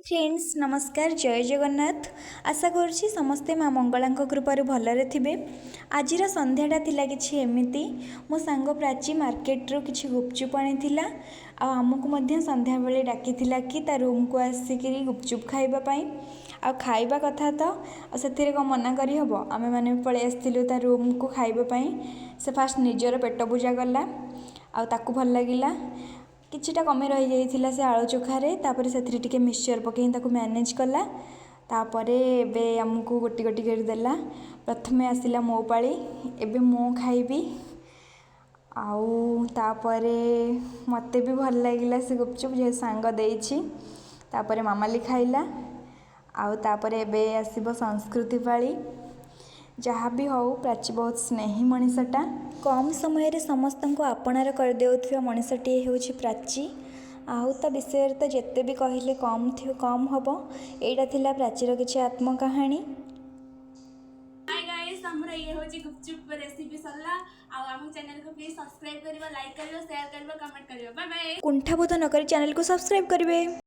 Friends नमस्कार जय जगन्नाथ। आशा करुँची समस्ते माँ मंगला कृपार भलरे थे। आज संध्याटा थिला किछि एमिति मो सांग प्राची मार्केट्रु किछि गुपचुप आनी आमको मध्य संध्या बेले डाकी कि ता रूम को आसिक गुपचुप खाइबापी आ खाइबा कथा तो से मना करी हबो। आमे माने पळे आस्थिलु ता रूम को खाइबापी। से फास्ट निजर पेट पूजा कला आ ताकू भल लागिला। किछिटा कमी रही जाइथिला से आलू चोखारे तापर सेथि टिके मिक्सचर पकई ताकू मैनेज कला। तापरे एबे हमको गोटी गोटी कर देला। प्रथमे आसिला मो पाली एबे मो खाइबी आउ तापरे मते भी भल लागिला से गुपचुप जे सांग देइछि। तापरे मामाली खाइला आउ तापरे एबे आसीबो संस्कृति पाली। जहाँ भी हो प्राची बहुत स्नेही मनीषटा कम समय रे समस्त को आपणार कर देउथिबा मनीषटी हेउछि प्राची। आउ ता विषय तो जिते भी कहले कम हबो। एटा थिला प्राचीर किछि आत्मकाहानी। हाय गाइस हमरा ये होची गुपचुप रेसिपी सरला आ हम चैनल को प्लीज सब्सक्राइब करिवो लाइक करिवो शेयर करिवो कमेंट करिवो बाय बाय। कुंठाबोध न करी चैनल को सब्सक्राइब करिवे।